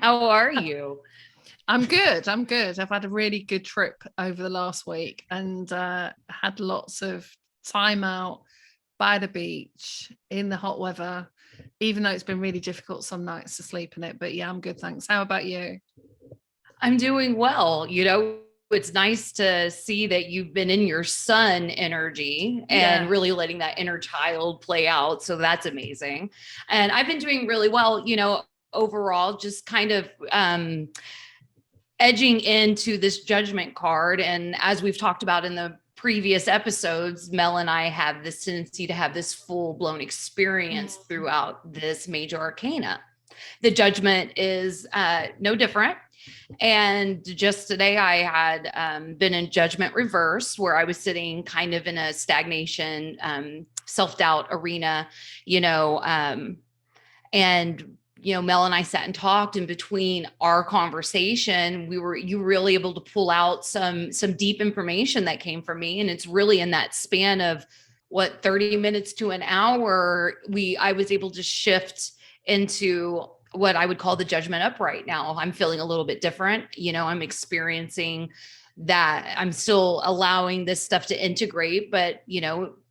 How are you? I'm good. I'm good. I've had a really good trip over the last week and had lots of time out by the beach in the hot weather, even though it's been really difficult some nights to sleep in it. But yeah, I'm good. Thanks. How about you? I'm doing well. It's nice to see that you've been in your sun energy and Yeah. really letting that inner child play out. So that's amazing. And I've been doing really well, overall, just kind of edging into this judgment card. And as we've talked about in the previous episodes, Mel and I have this tendency to have this full blown experience throughout this major arcana. The judgment is no different. And just today, I had been in judgment reverse, where I was sitting kind of in a stagnation, self doubt arena, you know, and Mel and I sat and talked. In between our conversation, you were really able to pull out some deep information that came from me, and it's really in that span of what 30 minutes to an hour. I was able to shift into what I would call the judgment up right now. I'm feeling a little bit different. I'm experiencing that. I'm still allowing this stuff to integrate, but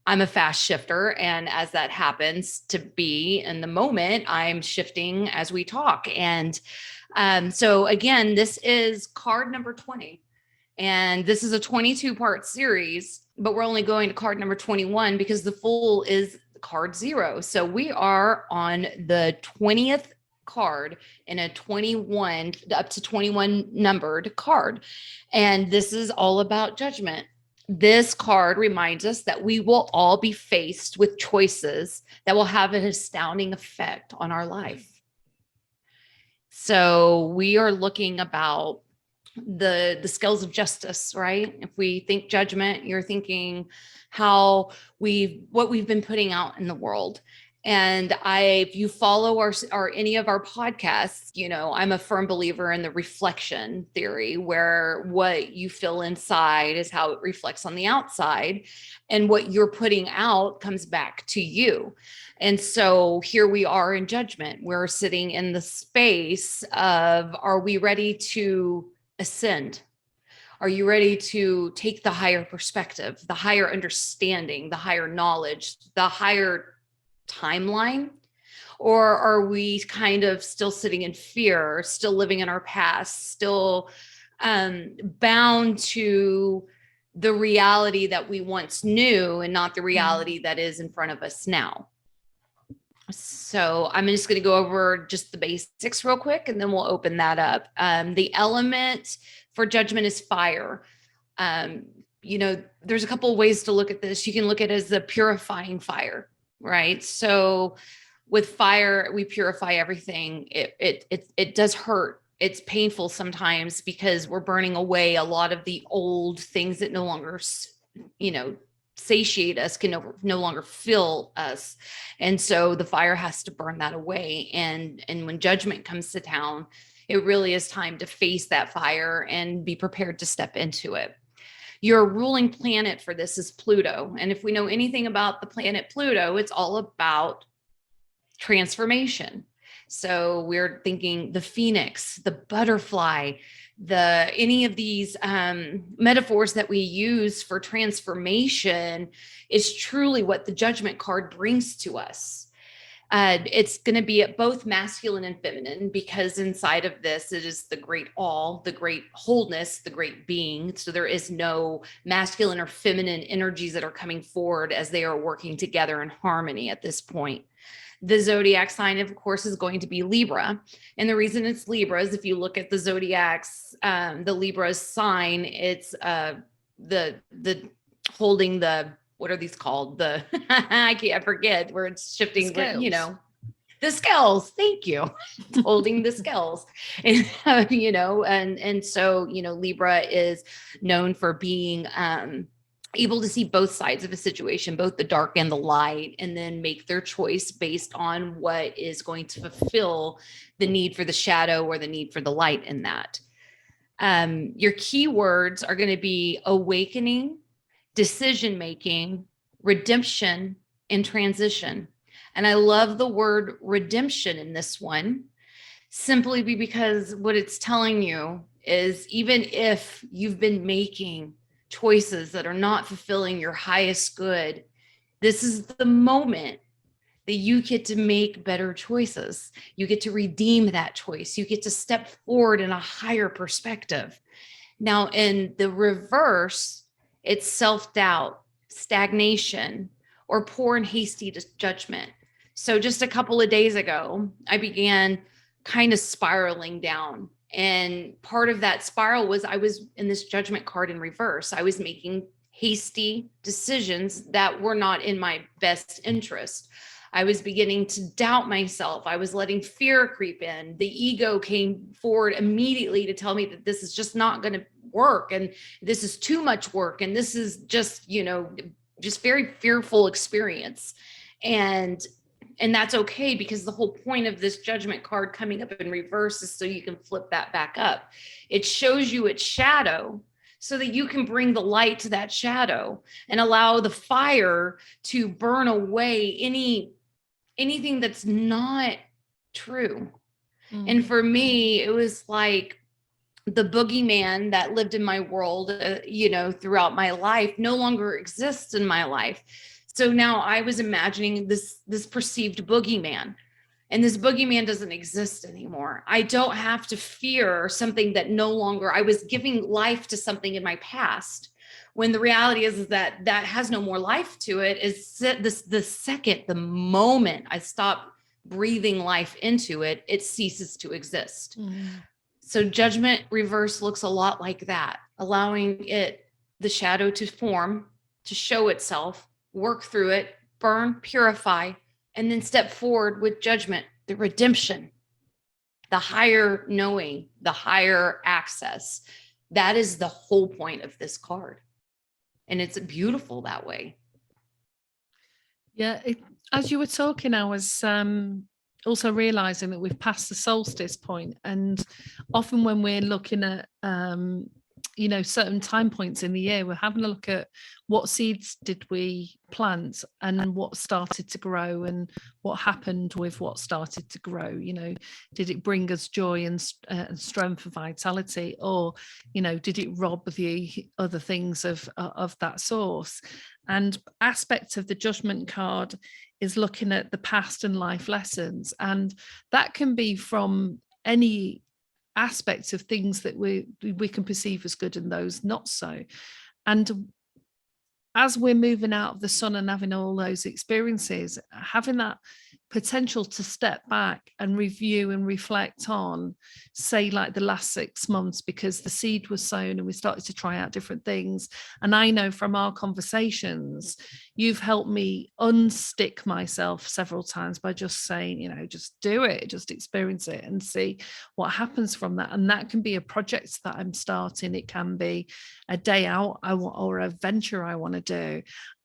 I'm a fast shifter. And as that happens to be in the moment, I'm shifting as we talk. And so again, this is card number 20. And this is a 22-part series, but we're only going to card number 21 because the full is card 0. So we are on the 20th card in a 21 up to 21 numbered card. And this is all about judgment. This card reminds us that we will all be faced with choices that will have an astounding effect on our life. So we are looking about the scales of justice, right? If we think judgment, you're thinking what we've been putting out in the world. And if you follow our any of our podcasts, I'm a firm believer in the reflection theory, where what you feel inside is how it reflects on the outside, and what you're putting out comes back to you. And so here we are in judgment. We're sitting in the space of, are we ready to ascend? Are you ready to take the higher perspective, the higher understanding, the higher knowledge, the higher timeline? Or are we kind of still sitting in fear, still living in our past, still bound to the reality that we once knew and not the reality that is in front of us now? So I'm just going to go over just the basics real quick, and then we'll open that up. The element for judgment is fire. There's a couple of ways to look at this. You can look at it as the purifying fire, right? So with fire, we purify everything. It does hurt. It's painful sometimes because we're burning away a lot of the old things that no longer, satiate us, can no longer fill us. And so the fire has to burn that away. And when judgment comes to town, it really is time to face that fire and be prepared to step into it. Your ruling planet for this is Pluto. And if we know anything about the planet Pluto, it's all about transformation. So we're thinking the phoenix, the butterfly, any of these metaphors that we use for transformation is truly what the judgment card brings to us. It's going to be at both masculine and feminine, because inside of this, it is the great all, the great wholeness, the great being. So there is no masculine or feminine energies that are coming forward as they are working together in harmony at this point. The zodiac sign, of course, is going to be Libra. And the reason it's Libra is if you look at the zodiacs, the Libra's sign, it's the holding the, what are these called? I forget, where it's shifting, the scales. Thank you. Holding the scales. And, and so, Libra is known for being, able to see both sides of a situation, both the dark and the light, and then make their choice based on what is going to fulfill the need for the shadow or the need for the light in that. Your keywords are going to be awakening, decision-making, redemption, and transition. And I love the word redemption in this one, simply because what it's telling you is, even if you've been making choices that are not fulfilling your highest good, this is the moment that you get to make better choices. You get to redeem that choice. You get to step forward in a higher perspective. Now, in the reverse, it's self-doubt, stagnation, or poor and hasty judgment. So just a couple of days ago, I began kind of spiraling down. And part of that spiral was I was in this judgment card in reverse. I was making hasty decisions that were not in my best interest. I was beginning to doubt myself. I was letting fear creep in. The ego came forward immediately to tell me that this is just not going to work, and this is too much work, and this is just, just very fearful experience. And that's okay, because the whole point of this judgment card coming up in reverse is so you can flip that back up. It shows you its shadow so that you can bring the light to that shadow and allow the fire to burn away anything that's not true. And for me, it was like the boogeyman that lived in my world, throughout my life, no longer exists in my life. So now I was imagining this perceived boogeyman, and this boogeyman doesn't exist anymore. I don't have to fear something that no longer, I was giving life to something in my past, when the reality is that that has no more life to it. Is the moment I stop breathing life into it, it ceases to exist. So judgment reverse looks a lot like that, allowing the shadow to form, to show itself, work through it, burn, purify, and then step forward with judgment, the redemption, the higher knowing, the higher access. That is the whole point of this card. And it's beautiful that way. Yeah. As you were talking, I was also realizing that we've passed the solstice point, and often when we're looking at certain time points in the year, we're having a look at what seeds did we plant and what started to grow, and what happened with what started to grow. Did it bring us joy and strength and vitality, or did it rob the other things of that source? And aspect of the judgment card is looking at the past and life lessons, and that can be from any aspects of things that we can perceive as good and those not so. And as we're moving out of the sun and having all those experiences, having that potential to step back and review and reflect on, say, like the last 6 months, because the seed was sown and we started to try out different things. And I know from our conversations, you've helped me unstick myself several times by just saying, just do it, just experience it and see what happens from that. And that can be a project that I'm starting. It can be a day out or a venture I want to do.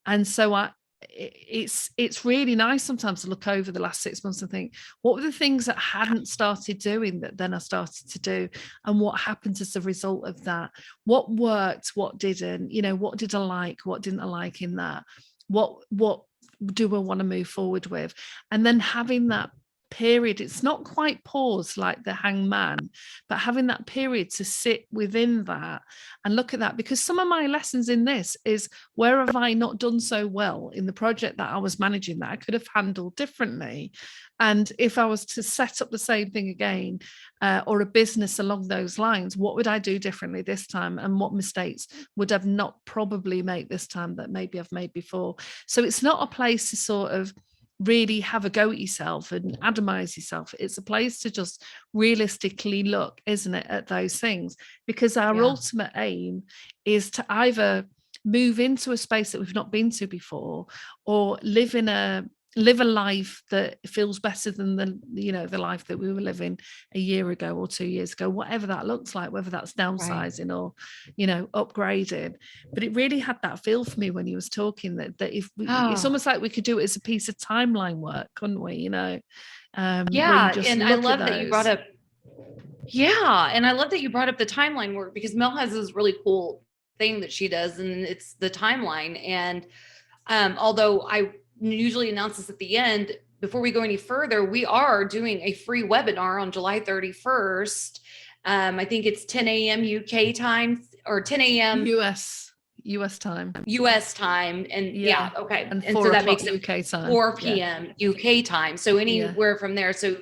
And so it's really nice sometimes to look over the last 6 months and think, what were the things that I hadn't started doing that then I started to do, and what happened as a result of that? What worked, what didn't? What did I like, what didn't I like in that? What do I want to move forward with? And then having that period, it's not quite pause like the hangman, but having that period to sit within that and look at that. Because some of my lessons in this is, where have I not done so well in the project that I was managing that I could have handled differently? And if I was to set up the same thing again, or a business along those lines, what would I do differently this time? And what mistakes would I've not probably made this time that maybe I've made before? So it's not a place to sort of really have a go at yourself and atomize yourself. It's a place to just realistically look, isn't it, at those things? Because our ultimate aim is to either move into a space that we've not been to before, or live a life that feels better than the life that we were living a year ago or 2 years ago, whatever that looks like, whether that's downsizing or upgrading. But it really had that feel for me when you was talking, that if it's almost like we could do it as a piece of timeline work, couldn't we? And I love that you brought up and I love that you brought up the timeline work, because Mel has this really cool thing that she does, and it's the timeline. And although I usually announce this at the end, before we go any further, we are doing a free webinar on July 31st. I think it's 10 a.m. UK time or 10 a.m. US time. US time. And yeah, okay. And so that makes it UK time. 4 p.m. UK time. So anywhere from there. So,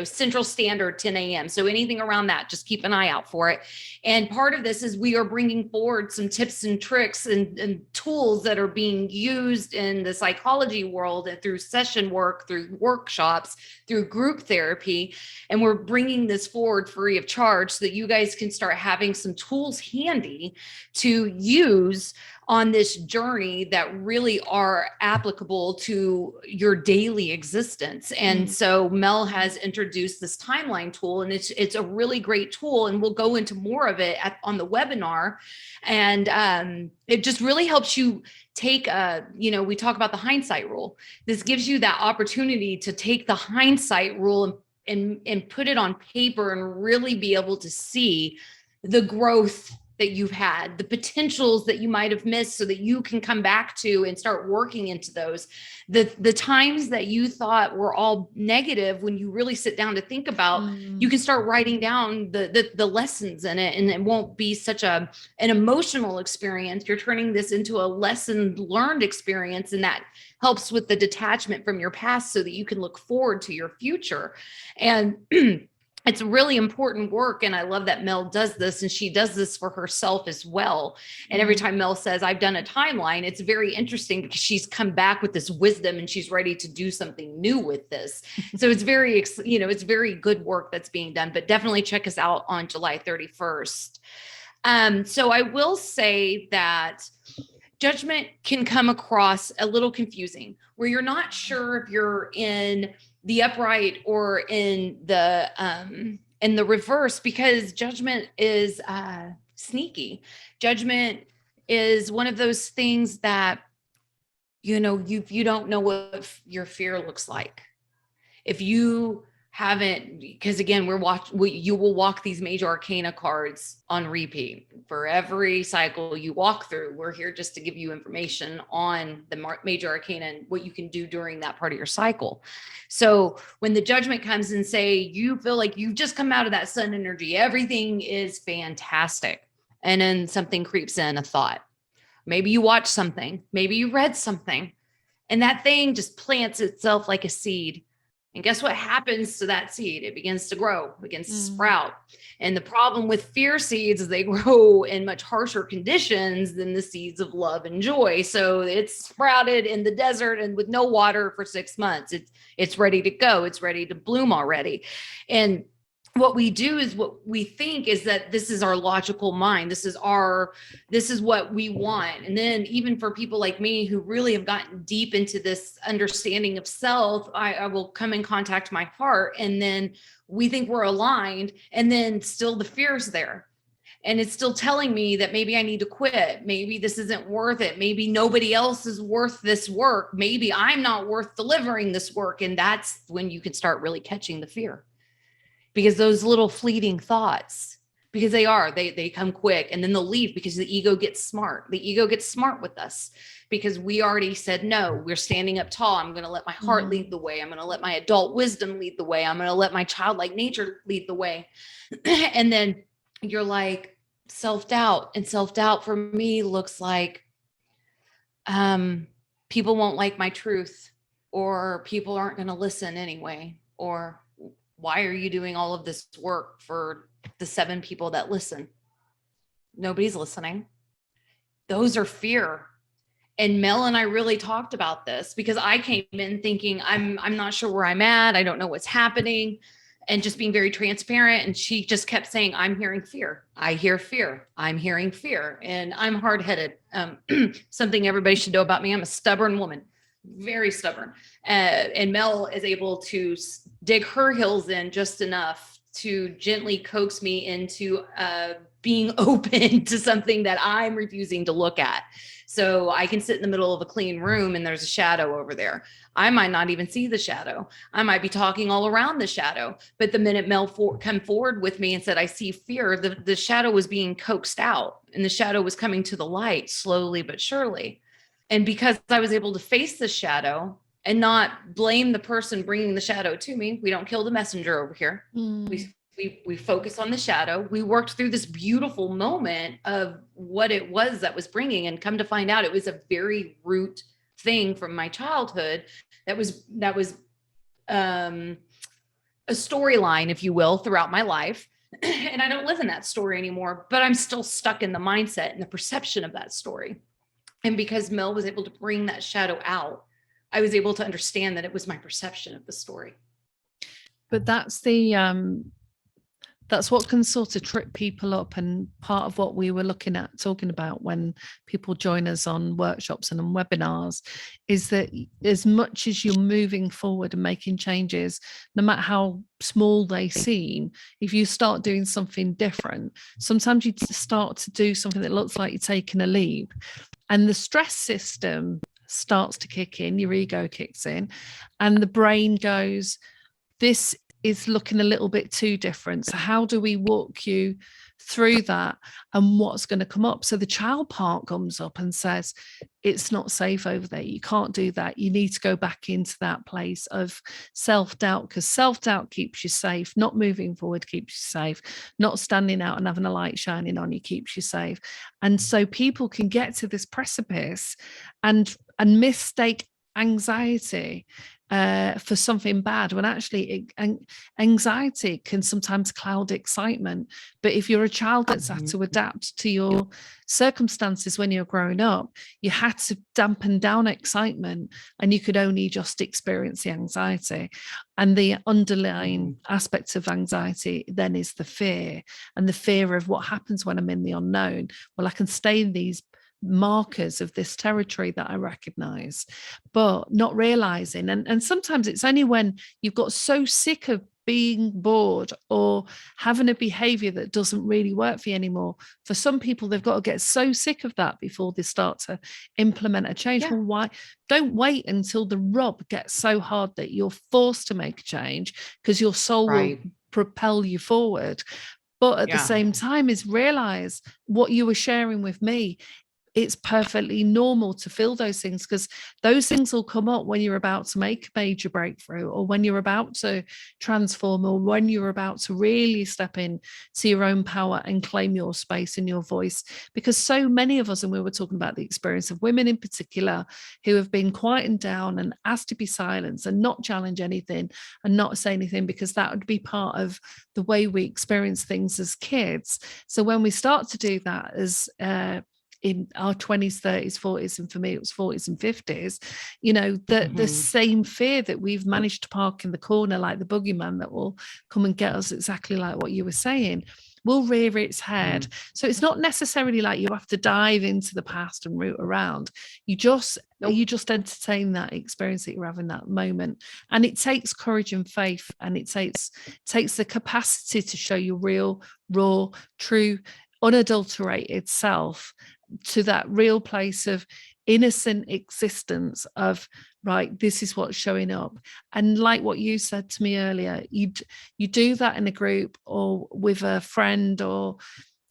Central Standard, 10 a.m. So anything around that, just keep an eye out for it. And part of this is we are bringing forward some tips and tricks and tools that are being used in the psychology world and through session work, through workshops, through group therapy. And we're bringing this forward free of charge so that you guys can start having some tools handy to use on this journey that really are applicable to your daily existence. And so Mel has introduced this timeline tool, and it's a really great tool, and we'll go into more of it on the webinar. And it just really helps you take we talk about the hindsight rule. This gives you that opportunity to take the hindsight rule and put it on paper and really be able to see the growth that you've had, the potentials that you might have missed, so that you can come back to and start working into those. The times that you thought were all negative, when you really sit down to think about, you can start writing down the lessons in it, and it won't be such an emotional experience. You're turning this into a lesson learned experience, and that helps with the detachment from your past so that you can look forward to your future. And it's really important work. And I love that Mel does this, and she does this for herself as well. And every time Mel says, I've done a timeline, it's very interesting because she's come back with this wisdom and she's ready to do something new with this. So it's very, it's very good work that's being done, but definitely check us out on July 31st. So I will say that judgment can come across a little confusing, where you're not sure if you're in the upright or in the reverse, because judgment is sneaky. Judgment is one of those things that, you don't know what your fear looks like. If you haven't, because again, you will walk these major arcana cards on repeat for every cycle you walk through. We're here just to give you information on the major arcana and what you can do during that part of your cycle. So when the judgment comes and say, you feel like you've just come out of that sun energy, everything is fantastic. And then something creeps in, a thought. Maybe you watched something, maybe you read something, and that thing just plants itself like a seed. And guess what happens to that seed? It begins to grow, begins to sprout. And the problem with fear seeds is they grow in much harsher conditions than the seeds of love and joy. So it's sprouted in the desert and with no water for 6 months. It's ready to go. It's ready to bloom already. And what we do is, what we think is that this is our logical mind. This is what we want. And then even for people like me who really have gotten deep into this understanding of self, I will come in contact my heart, and then we think we're aligned, and then still the fear's there. And it's still telling me that maybe I need to quit. Maybe this isn't worth it. Maybe nobody else is worth this work. Maybe I'm not worth delivering this work. And that's when you can start really catching the fear. Because those little fleeting thoughts, because they come quick, and then they'll leave because the ego gets smart. The ego gets smart with us because we already said, no, we're standing up tall. I'm going to let my heart lead the way. I'm going to let my adult wisdom lead the way. I'm going to let my childlike nature lead the way. And then you're like, self-doubt. And self-doubt for me looks like people won't like my truth, or people aren't going to listen anyway, or why are you doing all of this work for the 7 people that listen? Nobody's listening. Those are fear. And Mel and I really talked about this, because I came in thinking, I'm not sure where I'm at. I don't know what's happening, and just being very transparent. And she just kept saying, I'm hearing fear. I hear fear. I'm hearing fear. And I'm hard-headed. Something everybody should know about me. I'm a stubborn woman. Very stubborn. And Mel is able to dig her heels in just enough to gently coax me into being open to something that I'm refusing to look at. So I can sit in the middle of a clean room and there's a shadow over there. I might not even see the shadow. I might be talking all around the shadow. But the minute Mel come forward with me and said, I see fear, the shadow was being coaxed out, and the shadow was coming to the light slowly but surely. And because I was able to face the shadow, and not blame the person bringing the shadow to me. We don't kill the messenger over here. We focus on the shadow. We worked through this beautiful moment of what it was that was bringing, and come to find out it was a very root thing from my childhood that was a storyline, if you will, throughout my life. And I don't live in that story anymore, but I'm still stuck in the mindset and the perception of that story. And because Mel was able to bring that shadow out, I was able to understand that it was my perception of the story. But that's what can sort of trip people up, and part of what we were talking about when people join us on workshops and on webinars is that as much as you're moving forward and making changes, no matter how small they seem, if you start doing something different, sometimes you start to do something that looks like you're taking a leap, and the stress system starts to kick in, your ego kicks in, and the brain goes, this is looking a little bit too different. So how do we walk you through that, and what's going to come up? So the child part comes up and says, it's not safe over there. You can't do that. You need to go back into that place of self-doubt, because self-doubt keeps you safe. Not moving forward keeps you safe. Not standing out and having a light shining on you keeps you safe. And so people can get to this precipice and mistake anxiety for something bad, when actually anxiety can sometimes cloud excitement. But if you're a child that's had to adapt to your circumstances when you're growing up, you had to dampen down excitement, and you could only just experience the anxiety. And the underlying aspects of anxiety then is the fear, and the fear of what happens when I'm in the unknown. Well, I can stay in these markers of this territory that I recognize, but not realizing. And sometimes it's only when you've got so sick of being bored or having a behavior that doesn't really work for you anymore. For some people, they've got to get so sick of that before they start to implement a change. Well, why? Don't wait until the rub gets so hard that you're forced to make a change, because your soul will propel you forward. But at the same time, is realize what you were sharing with me. It's perfectly normal to feel those things, because those things will come up when you're about to make a major breakthrough, or when you're about to transform, or when you're about to really step in to your own power and claim your space and your voice. Because so many of us, and we were talking about the experience of women in particular, who have been quietened down and asked to be silenced and not challenge anything and not say anything, because that would be part of the way we experience things as kids. So when we start to do that as in our 20s, 30s, 40s, and for me it was 40s and 50s, the same fear that we've managed to park in the corner, like the boogeyman that will come and get us, exactly like what you were saying, will rear its head. So it's not necessarily like you have to dive into the past and root around. You just entertain that experience that you're having that moment. And it takes courage and faith, and it takes the capacity to show your real, raw, true, unadulterated self, to that real place of innocent existence of, right, this is what's showing up. And like what you said to me earlier, you do that in a group or with a friend or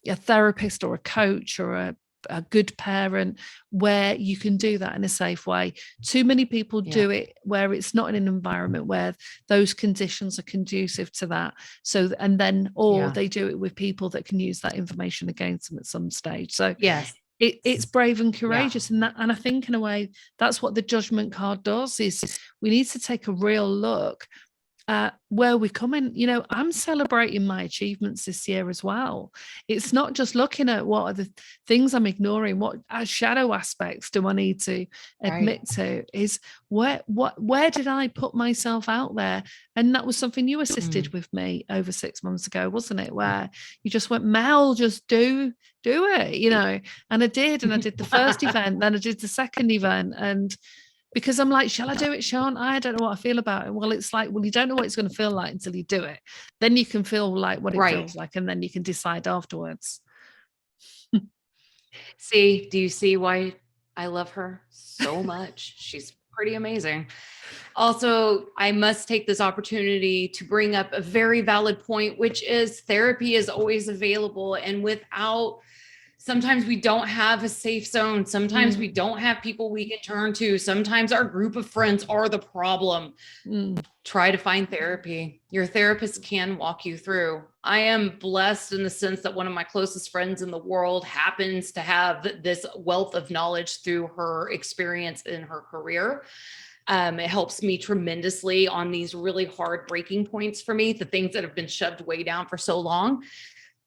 a therapist or a coach or a good parent, where you can do that in a safe way. Too many people do it where it's not in an environment where those conditions are conducive to that. So, and then, or they do it with people that can use that information against them at some stage. So it's brave and courageous. And I think in a way, that's what the judgment card does, is we need to take a real look where we're coming. I'm celebrating my achievements this year as well. It's not just looking at what are the things I'm ignoring, what shadow aspects do I need to admit to, is where did I put myself out there? And that was something you assisted with me over 6 months ago, wasn't it? Where you just went, Mel, just do it, and I did the first event, then I did the second event, and because I'm like, shall I do it, Sean? I don't know what I feel about it. Well, it's like, well, you don't know what it's going to feel like until you do it. Then you can feel like what it feels like, and then you can decide afterwards. See, do you see why I love her so much? She's pretty amazing. Also, I must take this opportunity to bring up a very valid point, which is therapy is always available. And without Sometimes we don't have a safe zone. Sometimes we Mm. don't have people we can turn to. Sometimes our group of friends are the problem. Try to find therapy. Your therapist can walk you through. I am blessed in the sense that one of my closest friends in the world happens to have this wealth of knowledge through her experience in her career. It helps me tremendously on these really hard breaking points for me, the things that have been shoved way down for so long.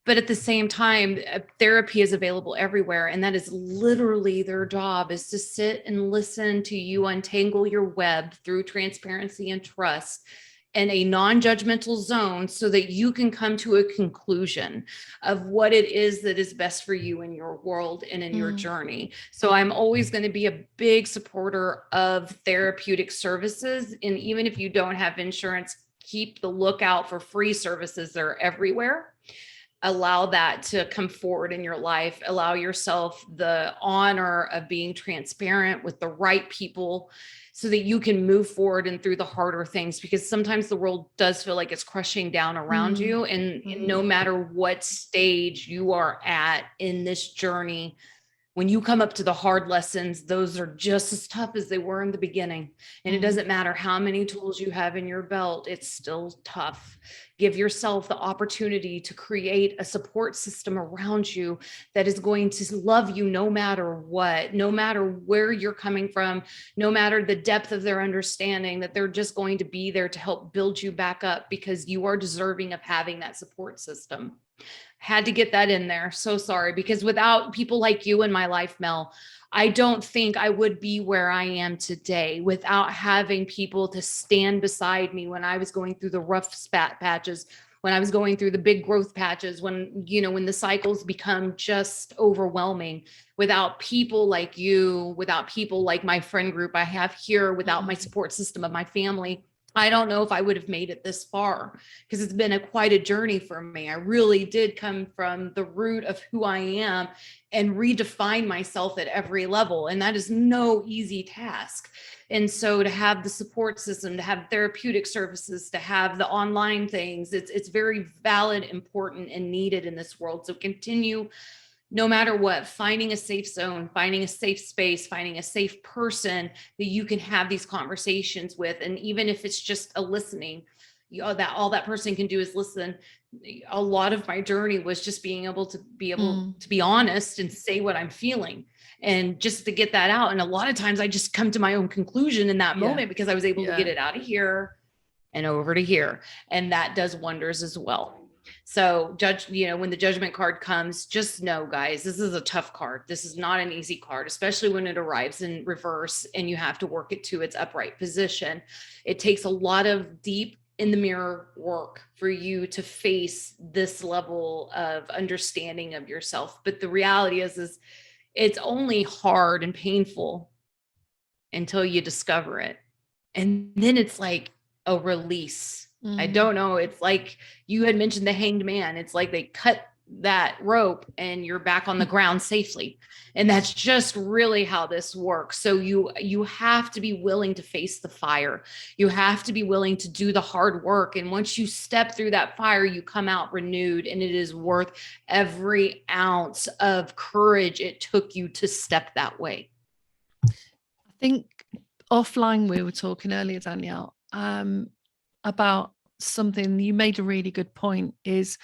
But at the same time, therapy is available everywhere. And that is literally their job, is to sit and listen to you untangle your web through transparency and trust in a non-judgmental zone so that you can come to a conclusion of what it is that is best for you in your world and in your journey. So I'm always going to be a big supporter of therapeutic services. And even if you don't have insurance, keep the lookout for free services. They're everywhere. Allow that to come forward in your life. Allow yourself the honor of being transparent with the right people so that you can move forward and through the harder things, because sometimes the world does feel like it's crushing down around you. And no matter what stage you are at in this journey, when you come up to the hard lessons, those are just as tough as they were in the beginning. And it doesn't matter how many tools you have in your belt, it's still tough. Give yourself the opportunity to create a support system around you that is going to love you no matter what, no matter where you're coming from, no matter the depth of their understanding, that they're just going to be there to help build you back up, because you are deserving of having that support system. Had to get that in there. So sorry, because without people like you in my life, Mel, I don't think I would be where I am today without having people to stand beside me when I was going through the rough spat patches, when I was going through the big growth patches, when the cycles become just overwhelming. Without people like you, without people like my friend group I have here, without my support system of my family, I don't know if I would have made it this far, because it's been quite a journey for me. I really did come from the root of who I am and redefine myself at every level. And that is no easy task. And so to have the support system, to have therapeutic services, to have the online things, it's very valid, important, and needed in this world. So continue, no matter what, finding a safe zone, finding a safe space, finding a safe person that you can have these conversations with. And even if it's just a listening, that all that person can do is listen. A lot of my journey was just being able to be honest and say what I'm feeling, and just to get that out. And a lot of times I just come to my own conclusion in that moment, because I was able to get it out of here and over to here. And that does wonders as well. So when the judgment card comes, just know, guys, this is a tough card. This is not an easy card, especially when it arrives in reverse and you have to work it to its upright position. It takes a lot of deep in the mirror work for you to face this level of understanding of yourself. But the reality is it's only hard and painful until you discover it. And then it's like a release. I don't know. It's like you had mentioned the hanged man. It's like they cut that rope and you're back on the ground safely. And that's just really how this works. So you have to be willing to face the fire. You have to be willing to do the hard work. And once you step through that fire, you come out renewed, and it is worth every ounce of courage it took you to step that way. I think offline we were talking earlier, Danielle, about something you made a really good point, is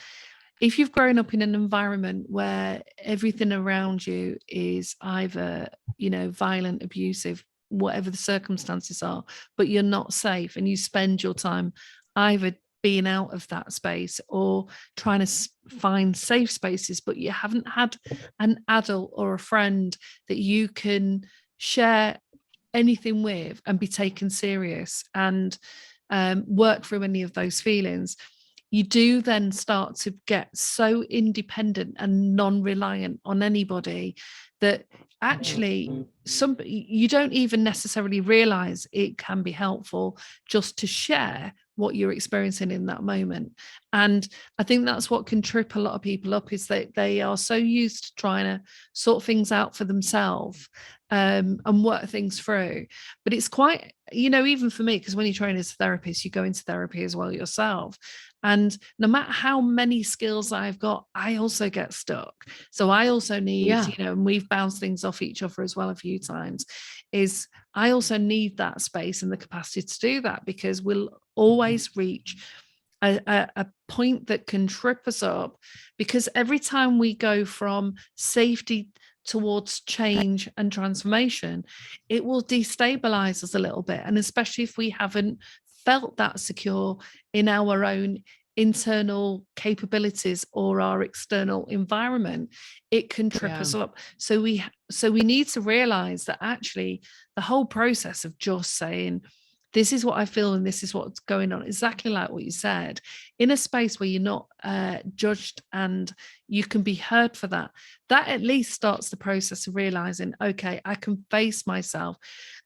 if you've grown up in an environment where everything around you is either, violent, abusive, whatever the circumstances are, but you're not safe, and you spend your time either being out of that space or trying to find safe spaces, but you haven't had an adult or a friend that you can share anything with and be taken serious and work through any of those feelings, you do then start to get so independent and non-reliant on anybody that actually you don't even necessarily realize it can be helpful just to share what you're experiencing in that moment. And I think that's what can trip a lot of people up, is that they are so used to trying to sort things out for themselves and work things through. But it's quite, even for me, because when you train as a therapist, you go into therapy as well yourself. And no matter how many skills I've got, I also get stuck. So I also need, Yeah. and we've bounced things off each other as well a few times, is I also need that space and the capacity to do that, because we'll always reach a point that can trip us up, because every time we go from safety towards change and transformation, it will destabilize us a little bit. And especially if we haven't felt that secure in our own internal capabilities or our external environment, it can trip us up. So we need to realize that actually the whole process of just saying, this is what I feel and this is what's going on, exactly like what you said, in a space where you're not judged and you can be heard for that, that at least starts the process of realizing, okay, I can face myself.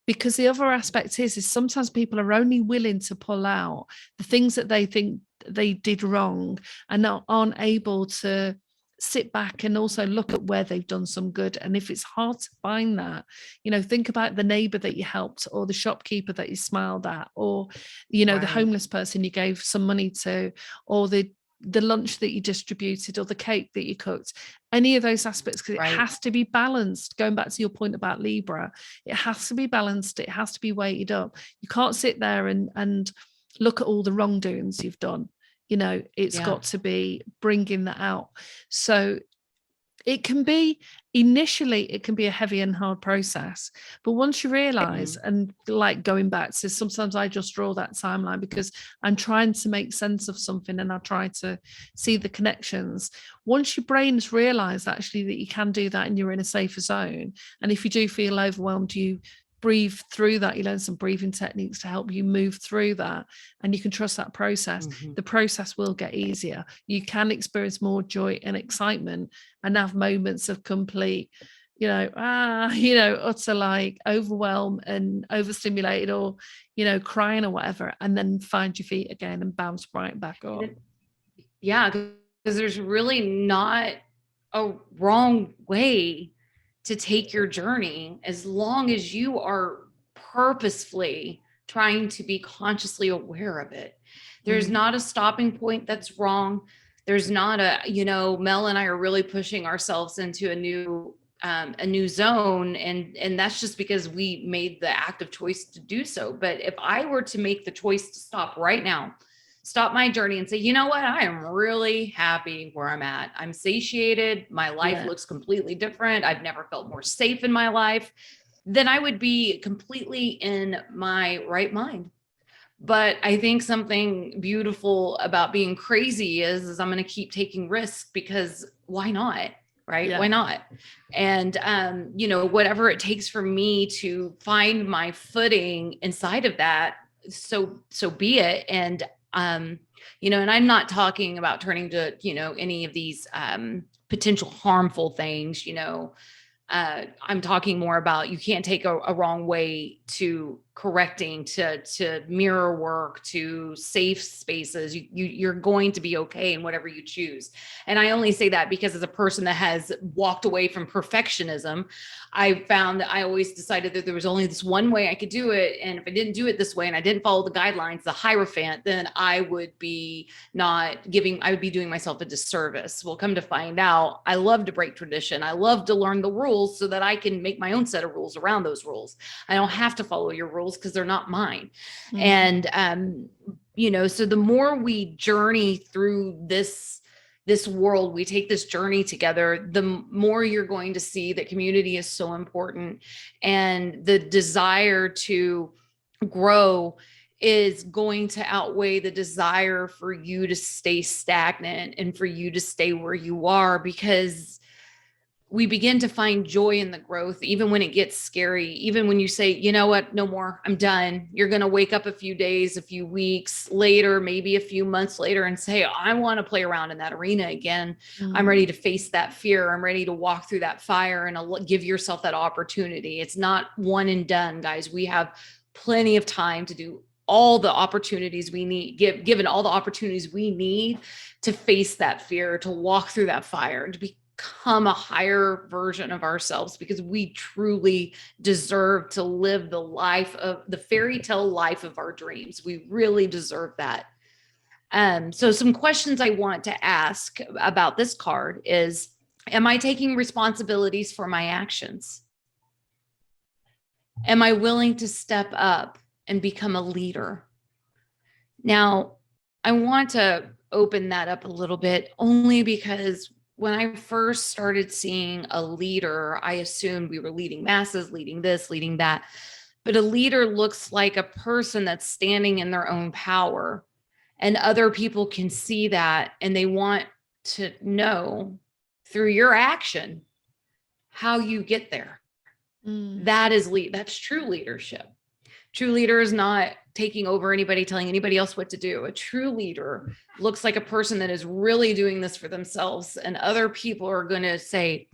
Because the other aspect is sometimes people are only willing to pull out the things that they think they did wrong and aren't able to sit back and also look at where they've done some good. And if it's hard to find that, think about the neighbor that you helped, or the shopkeeper that you smiled at, or the homeless person you gave some money to, or the lunch that you distributed, or the cake that you cooked, any of those aspects, because it has to be balanced. Going back to your point about Libra, it has to be balanced, it has to be weighted up. You can't sit there and look at all the wrongdoings you've done. It's got to be bringing that out. So it can be a heavy and hard process, but once you realize, and like going back to, sometimes I just draw that timeline because I'm trying to make sense of something and I try to see the connections. Once your brain's realized actually that you can do that and you're in a safer zone, and if you do feel overwhelmed, you breathe through that, you learn some breathing techniques to help you move through that, and you can trust that process. The process will get easier. You can experience more joy and excitement and have moments of complete utter like overwhelm and overstimulated, or crying or whatever, and then find your feet again and bounce right back up. Because there's really not a wrong way to take your journey, as long as you are purposefully trying to be consciously aware of it. There's not a stopping point that's wrong. There's not Mel and I are really pushing ourselves into a new zone, and that's just because we made the active choice to do so. But if I were to make the choice to stop right now, stop my journey and say, you know what, I am really happy where I'm at. I'm satiated. My life looks completely different. I've never felt more safe in my life. Then I would be completely in my right mind. But I think something beautiful about being crazy is I'm going to keep taking risks, because why not? Right? Why not? And, whatever it takes for me to find my footing inside of that, so be it. And, and I'm not talking about turning to, any of these potential harmful things, I'm talking more about, you can't take a wrong way to correcting, to mirror work, to safe spaces. You're going to be okay in whatever you choose. And I only say that because, as a person that has walked away from perfectionism, I found that I always decided that there was only this one way I could do it. And if I didn't do it this way and I didn't follow the guidelines, the Hierophant, then I would be doing myself a disservice. Well, come to find out, I love to break tradition. I love to learn the rules so that I can make my own set of rules around those rules. I don't have to follow your rules because they're not mine. And, so the more we journey through this world, we take this journey together, the more you're going to see that community is so important, and the desire to grow is going to outweigh the desire for you to stay stagnant and for you to stay where you are, because we begin to find joy in the growth, even when it gets scary. Even when you say, you know what, no more, I'm done. You're going to wake up a few days, a few weeks later, maybe a few months later, and say, I want to play around in that arena again. I'm ready to face that fear. I'm ready to walk through that fire, and give yourself that opportunity. It's not one and done, guys. We have plenty of time to do all the opportunities we need, given all the opportunities we need to face that fear, to walk through that fire, and to become a higher version of ourselves, because we truly deserve to live the fairy tale life of our dreams. We really deserve that. So some questions I want to ask about this card is, am I taking responsibilities for my actions? Am I willing to step up and become a leader? Now, I want to open that up a little bit only because when I first started seeing a leader, I assumed we were leading masses, leading this, leading that. But a leader looks like a person that's standing in their own power, and other people can see that, and they want to know through your action how you get there. That's true leadership. True leader is not taking over anybody, telling anybody else what to do. A true leader looks like a person that is really doing this for themselves, and other people are going to say,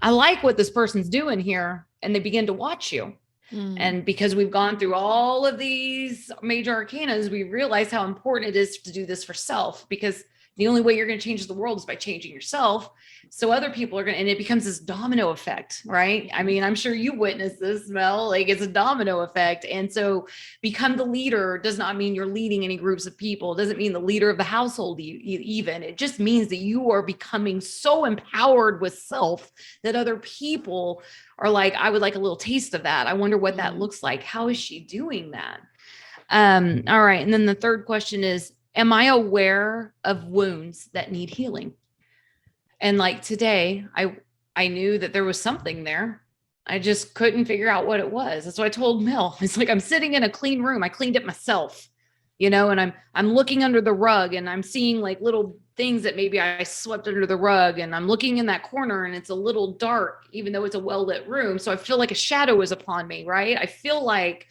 I like what this person's doing here. And they begin to watch you. And because we've gone through all of these major arcanas, we realize how important it is to do this for self, because the only way you're going to change the world is by changing yourself. So other people are going to, and it becomes this domino effect, right? I mean, I'm sure you witnessed this, Mel, like it's a domino effect. And so become the leader does not mean you're leading any groups of people. It doesn't mean the leader of the household even. It just means that you are becoming so empowered with self that other people are like, I would like a little taste of that. I wonder what that looks like. How is she doing that? All right. And then the third question is, am I aware of wounds that need healing? And like today, I knew that there was something there. I just couldn't figure out what it was. That's what I told Mel. It's like, I'm sitting in a clean room. I cleaned it myself, and I'm looking under the rug, and I'm seeing like little things that maybe I swept under the rug, and I'm looking in that corner, and it's a little dark, even though it's a well-lit room. So I feel like a shadow is upon me, right? I feel like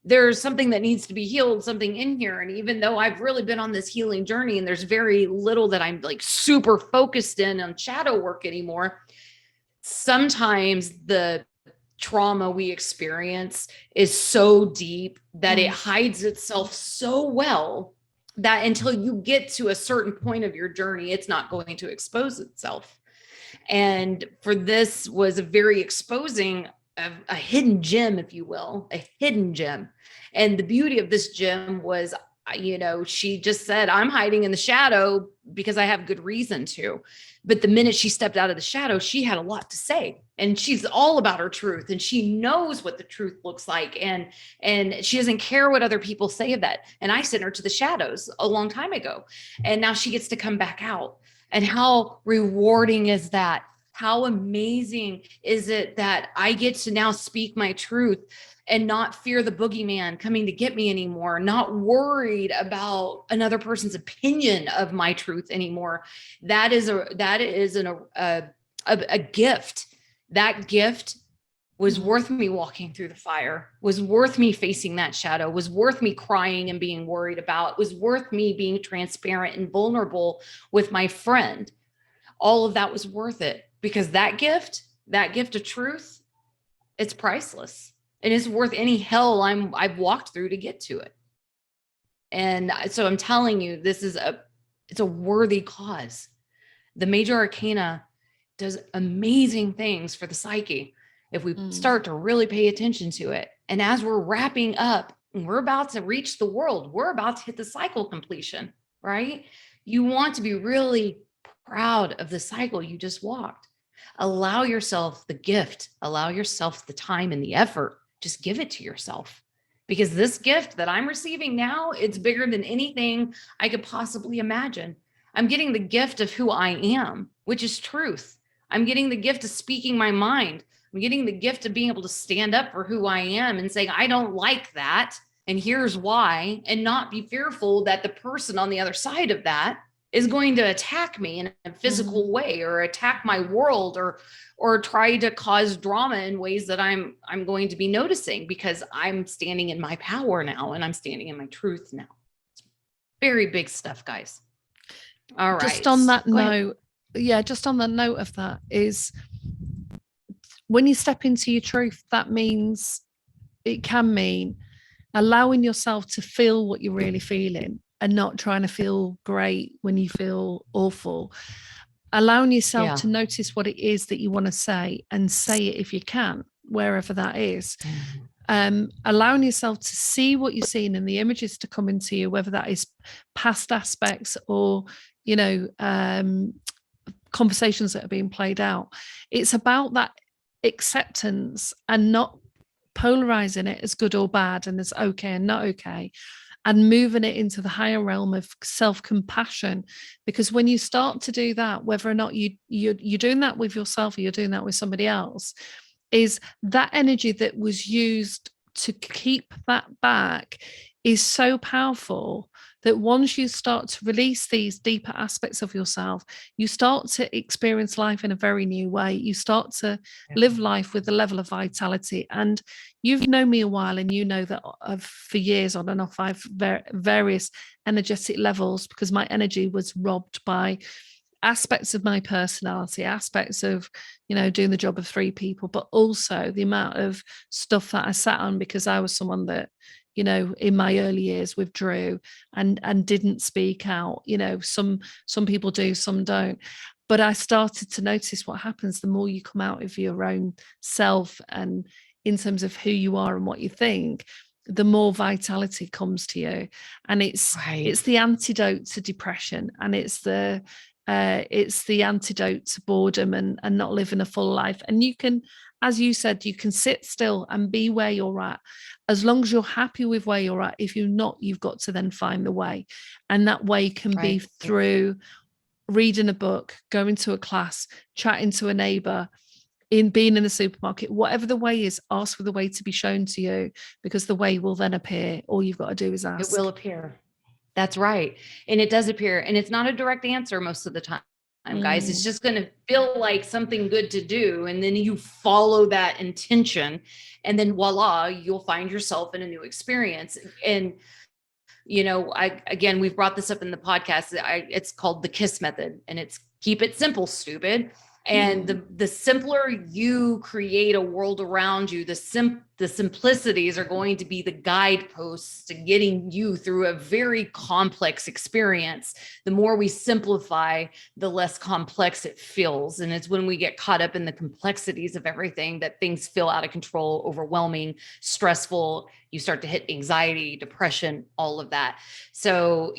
there's something that needs to be healed, something in here. And even though I've really been on this healing journey, and there's very little that I'm like super focused in on shadow work anymore, sometimes the trauma we experience is so deep that it hides itself so well that until you get to a certain point of your journey, it's not going to expose itself. And for this was a very exposing of a hidden gem, if you will, a hidden gem. And the beauty of this gem was, she just said, I'm hiding in the shadow because I have good reason to. But the minute she stepped out of the shadow, she had a lot to say, and she's all about her truth, and she knows what the truth looks like. And she doesn't care what other people say of that. And I sent her to the shadows a long time ago, and now she gets to come back out. And how rewarding is that? How amazing is it that I get to now speak my truth and not fear the boogeyman coming to get me anymore, not worried about another person's opinion of my truth anymore. That is a gift. That gift was worth me walking through the fire, was worth me facing that shadow, was worth me crying and being worried about, was worth me being transparent and vulnerable with my friend. All of that was worth it, because that gift of truth, it's priceless. And it's worth any hell I've walked through to get to it. And so I'm telling you, it's a worthy cause. The Major Arcana does amazing things for the psyche if we start to really pay attention to it. And as we're wrapping up, and we're about to reach the world, we're about to hit the cycle completion, right? You want to be really proud of the cycle you just walked. Allow yourself the gift, allow yourself the time and the effort. Just give it to yourself, because this gift that I'm receiving now, it's bigger than anything I could possibly imagine. I'm getting the gift of who I am, which is truth. I'm getting the gift of speaking my mind. I'm getting the gift of being able to stand up for who I am and saying, I don't like that, and here's why, and not be fearful that the person on the other side of that is going to attack me in a physical way, or attack my world, or try to cause drama in ways that I'm going to be noticing, because I'm standing in my power now, and I'm standing in my truth now. It's very big stuff, guys. All right. Just on that note, just on the note of that is, when you step into your truth, that means, it can mean allowing yourself to feel what you're really feeling, and not trying to feel great when you feel awful. Allowing yourself to notice what it is that you want to say, and say it if you can, wherever that is. allowing yourself to see what you're seeing and the images to come into you, whether that is past aspects or, conversations that are being played out. It's about that acceptance and not polarizing it as good or bad and as okay and not okay, and moving it into the higher realm of self-compassion. Because when you start to do that, whether or not you're doing that with yourself or you're doing that with somebody else, is that energy that was used to keep that back is so powerful that once you start to release these deeper aspects of yourself, you start to experience life in a very new way. You start to live life with a level of vitality. And you've known me a while, and you know that for years on and off, I've various energetic levels, because my energy was robbed by aspects of my personality, aspects of, doing the job of 3 people, but also the amount of stuff that I sat on because I was someone that, in my early years withdrew and didn't speak out. Some people do, some don't. But I started to notice what happens the more you come out of your own self, and in terms of who you are and what you think, the more vitality comes to you. And it's the antidote to depression, and it's the antidote to boredom and not living a full life. And you can, as you said, you can sit still and be where you're at, as long as you're happy with where you're at. If you're not, you've got to then find the way. And that way can be through reading a book, going to a class, chatting to a neighbor, in being in the supermarket. Whatever the way is, ask for the way to be shown to you, because the way will then appear. All you've got to do is ask. It will appear. That's right. And it does appear. And it's not a direct answer most of the time, guys. It's just going to feel like something good to do. And then you follow that intention, and then voila, you'll find yourself in a new experience. And, again, we've brought this up in the podcast. It's called the KISS method, and it's keep it simple, stupid. And the simpler you create a world around you, the simplicities are going to be the guideposts to getting you through a very complex experience. The more we simplify, the less complex it feels. And it's when we get caught up in the complexities of everything that things feel out of control, overwhelming, stressful. You start to hit anxiety, depression, all of that. So,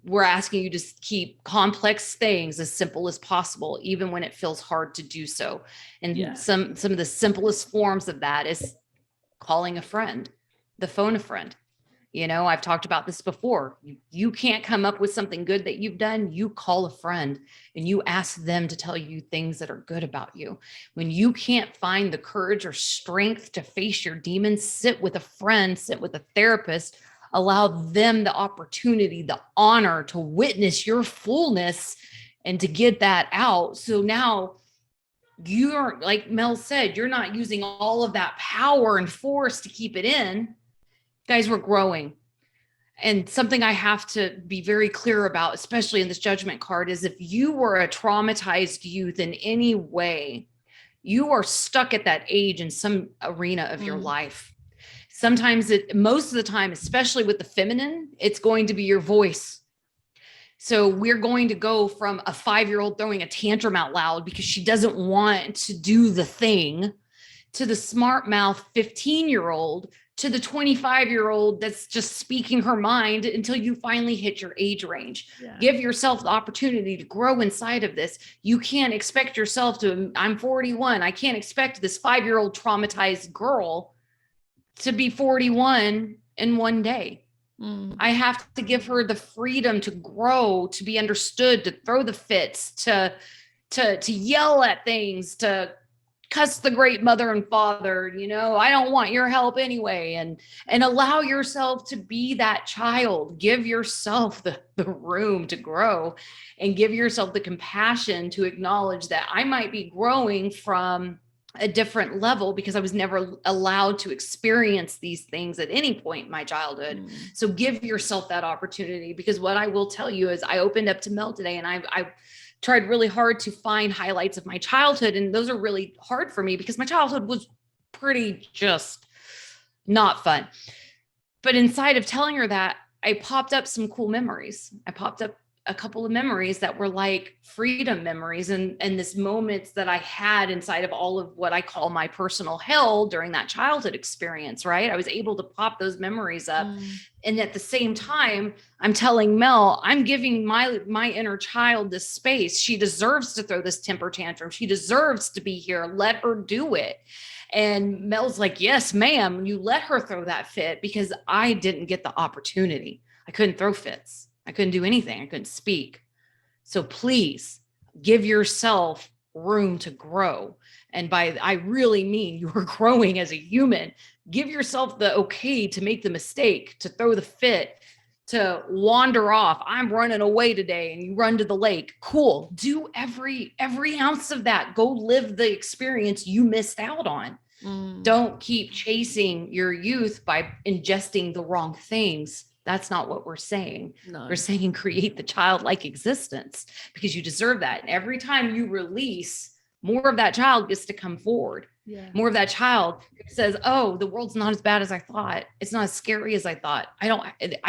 we're asking you to keep complex things as simple as possible, even when it feels hard to do so. And some of the simplest forms of that is calling a friend, the phone a friend. I've talked about this before. You can't come up with something good that you've done. You call a friend and you ask them to tell you things that are good about you. When you can't find the courage or strength to face your demons, sit with a friend, sit with a therapist, allow them the opportunity, the honor to witness your fullness and to get that out. So now you're, like Mel said, you're not using all of that power and force to keep it in. Guys, we're growing. And something I have to be very clear about, especially in this judgment card, is if you were a traumatized youth in any way, you are stuck at that age in some arena of your life. Sometimes most of the time, especially with the feminine, it's going to be your voice. So we're going to go from a 5-year-old throwing a tantrum out loud because she doesn't want to do the thing, to the smart mouth 15-year-old, to the 25-year-old that's just speaking her mind, until you finally hit your age range. Give yourself the opportunity to grow inside of this. You can't expect yourself to, I'm 41. I can't expect this 5-year-old traumatized girl to be 41 in one day. I have to give her the freedom to grow, to be understood, to throw the fits, to yell at things, to cuss the great mother and father, I don't want your help anyway. And allow yourself to be that child. Give yourself the room to grow, and give yourself the compassion to acknowledge that I might be growing from a different level because I was never allowed to experience these things at any point in my childhood. So give yourself that opportunity, because what I will tell you is I opened up to Mel today, and I tried really hard to find highlights of my childhood. And those are really hard for me because my childhood was pretty just not fun. But inside of telling her that, I popped up some cool memories. I popped up a couple of memories that were like freedom memories, and this moments that I had inside of all of what I call my personal hell during that childhood experience, right? I was able to pop those memories up. And at the same time, I'm telling Mel, I'm giving my inner child this space. She deserves to throw this temper tantrum. She deserves to be here. Let her do it. And Mel's like, yes, ma'am, you let her throw that fit, because I didn't get the opportunity. I couldn't throw fits. I couldn't do anything. I couldn't speak. So please give yourself room to grow. And by I really mean you are growing as a human. Give yourself the okay to make the mistake, to throw the fit, to wander off. I'm running away today, and you run to the lake. Cool. Do every ounce of that. Go live the experience you missed out on. Don't keep chasing your youth by ingesting the wrong things. That's not what we're saying. No. We're saying create the childlike existence, because you deserve that. And every time you release, more of that child gets to come forward. Yeah. More of that child says, oh, the world's not as bad as I thought. It's not as scary as I thought. I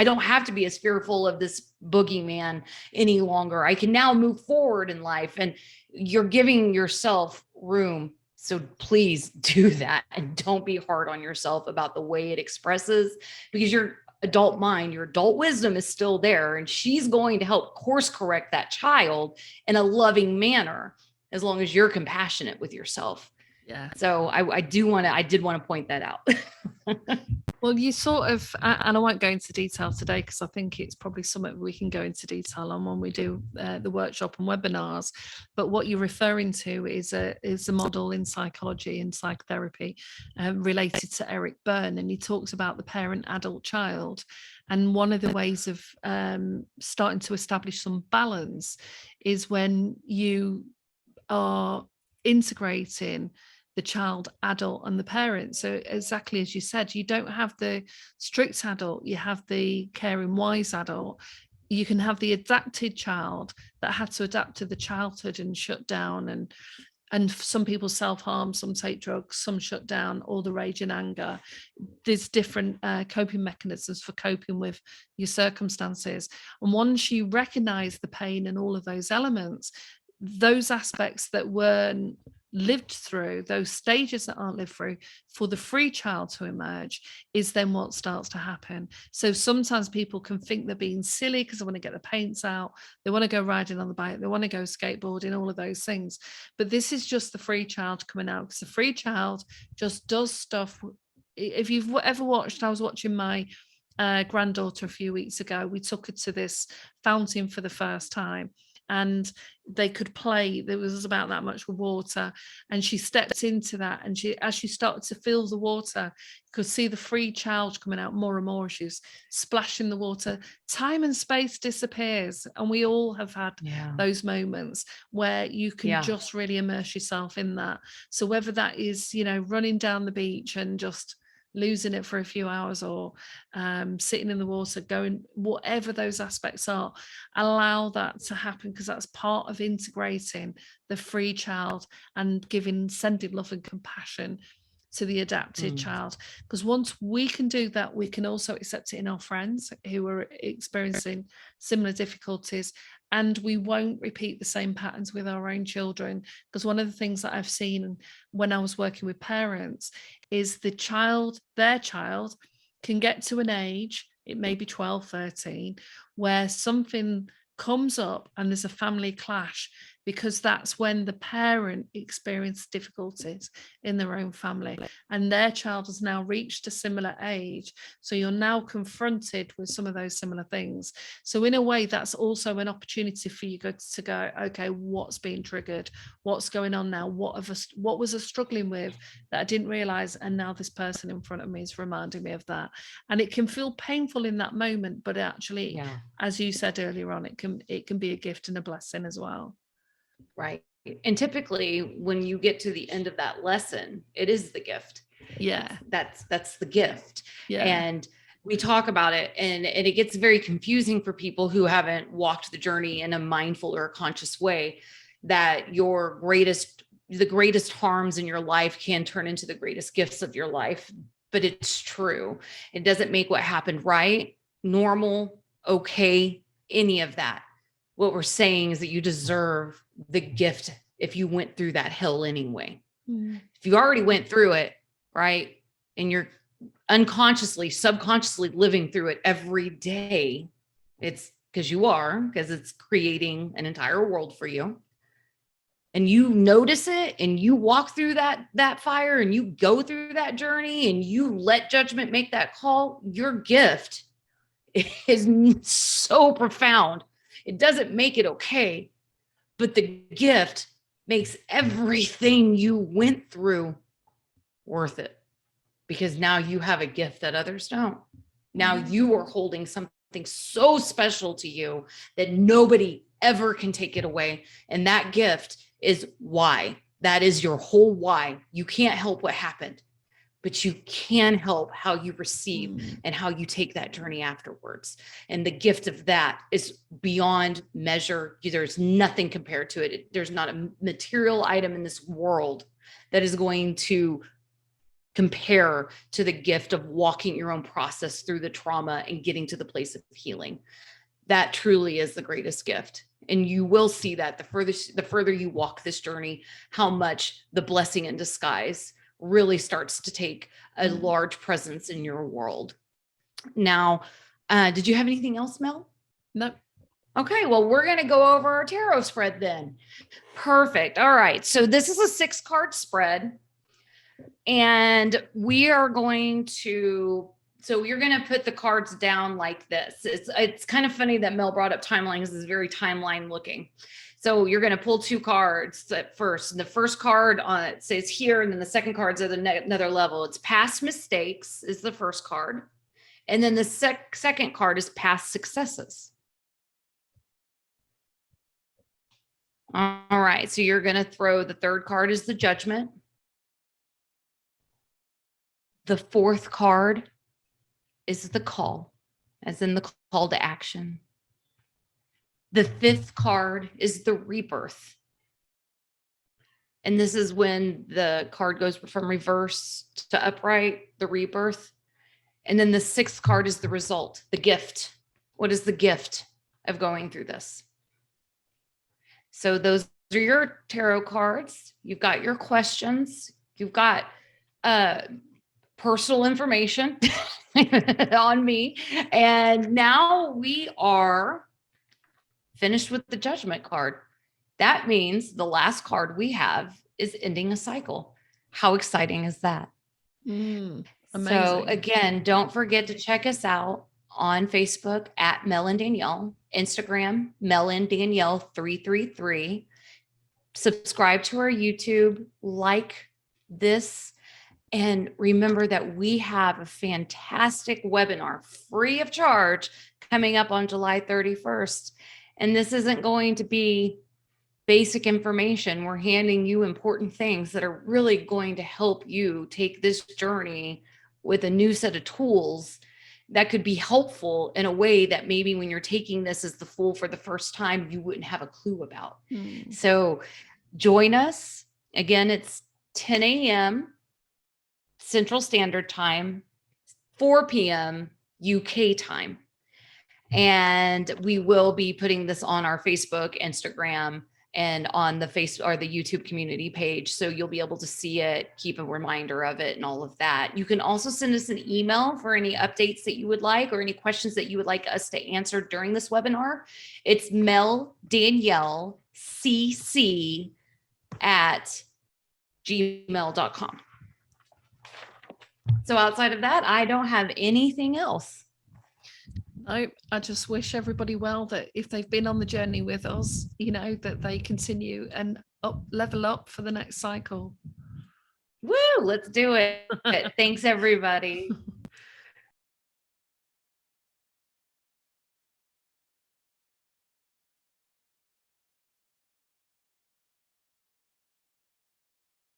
don't have to be as fearful of this boogeyman any longer. I can now move forward in life. And you're giving yourself room. So please do that, and don't be hard on yourself about the way it expresses, because your adult mind, your adult wisdom is still there, and she's going to help course correct that child in a loving manner, as long as you're compassionate with yourself. Yeah. So I did want to point that out. Well, you sort of, and I won't go into detail today, because I think it's probably something we can go into detail on when we do the workshop and webinars. But what you're referring to is a model in psychology and psychotherapy related to Eric Berne, and he talks about the parent-adult child. And one of the ways of starting to establish some balance is when you are integrating the child, adult, and the parent. So exactly as you said, you don't have the strict adult, you have the caring, wise adult. You can have the adapted child that had to adapt to the childhood and shut down, and some people self-harm, some take drugs, some shut down, all the rage and anger. There's different coping mechanisms for coping with your circumstances. And once you recognize the pain and all of those elements, those aspects that weren't lived through, those stages that aren't lived through, for the free child to emerge, is then what starts to happen. So sometimes people can think they're being silly because they want to get the paints out, they want to go riding on the bike, they want to go skateboarding, all of those things. But this is just the free child coming out, because the free child just does stuff. If you've ever watched, I was watching my granddaughter a few weeks ago. We took her to this fountain for the first time, and they could play. There was about that much water, and she stepped into that, and as she started to feel the water, you could see the free child coming out more and more. She was splashing the water. Time and space disappears, and we all have had those moments where you can just really immerse yourself in that. So whether that is, running down the beach and just losing it for a few hours, or sitting in the water, going, whatever those aspects are, allow that to happen, because that's part of integrating the free child and sending love and compassion to the adapted child. Because once we can do that, we can also accept it in our friends who are experiencing similar difficulties, and we won't repeat the same patterns with our own children. Because one of the things that I've seen when I was working with parents is their child can get to an age, it may be 12, 13, where something comes up and there's a family clash, because that's when the parent experienced difficulties in their own family, and their child has now reached a similar age. So you're now confronted with some of those similar things. So in a way, that's also an opportunity for you to go, okay, what's being triggered? What's going on now? What was I struggling with that I didn't realize? And now this person in front of me is reminding me of that. And it can feel painful in that moment, but actually, as you said earlier on, it can be a gift and a blessing as well. Right. And typically when you get to the end of that lesson, it is the gift. Yeah. That's the gift. Yeah. And we talk about it, and it gets very confusing for people who haven't walked the journey in a mindful or a conscious way, that the greatest harms in your life can turn into the greatest gifts of your life. But it's true. It doesn't make what happened right, normal, okay, any of that. what we're saying is that you deserve the gift if you went through that hell anyway. If you already went through it, right? And you're unconsciously, subconsciously living through it every day, it's because it's creating an entire world for you. And you notice it and you walk through that fire and you go through that journey and you let judgment make that call, your gift is so profound. It doesn't make it okay, but the gift makes everything you went through worth it, because now you have a gift that others don't. Now you are holding something so special to you that nobody ever can take it away. And that gift is why. That is your whole why. You can't help what happened, but you can help how you receive and how you take that journey afterwards. And the gift of that is beyond measure. There's nothing compared to it. There's not a material item in this world that is going to compare to the gift of walking your own process through the trauma and getting to the place of healing. That truly is the greatest gift. And you will see that the further you walk this journey, how much the blessing in disguise really starts to take a large presence in your world. Now, did you have anything else, Mel? No. Okay, well, we're going to go over our tarot spread then. Perfect. All right. So this is a 6-card spread. And we are going to, so you're going to put the cards down like this. It's kind of funny that Mel brought up timeline, because it's very timeline looking. So you're going to pull 2 cards at first. And the first card on it says here, and then the second card's at another level. It's past mistakes is the first card. And then the second card is past successes. All right. So you're going to throw the third card is the Judgment. The fourth card is the Call, as in the call to action. The fifth card is the Rebirth. And this is when the card goes from reverse to upright, the Rebirth. And then the sixth card is the Result, the gift. What is the gift of going through this? So those are your tarot cards. You've got your questions. You've got personal information on me. And now we are finished with the Judgment card. That means the last card we have is ending a cycle. How exciting is that? Amazing. So again, don't forget to check us out on Facebook at Mel and Danielle, Instagram, Mel and Danielle 333. Subscribe to our YouTube, like this, and remember that we have a fantastic webinar free of charge coming up on July 31st. And this isn't going to be basic information. We're handing you important things that are really going to help you take this journey with a new set of tools that could be helpful in a way that maybe when you're taking this as the Fool for the first time, you wouldn't have a clue about. So join us. Again, it's 10 a.m. Central Standard Time, 4 p.m. UK time. And we will be putting this on our Facebook, Instagram, and on the YouTube community page. So you'll be able to see it, keep a reminder of it and all of that. You can also send us an email for any updates that you would like or any questions that you would like us to answer during this webinar. It's meldaniellecc@gmail.com. So outside of that, I don't have anything else. I just wish everybody well, that if they've been on the journey with us, that they continue and level up for the next cycle. Woo, let's do it. Thanks, everybody.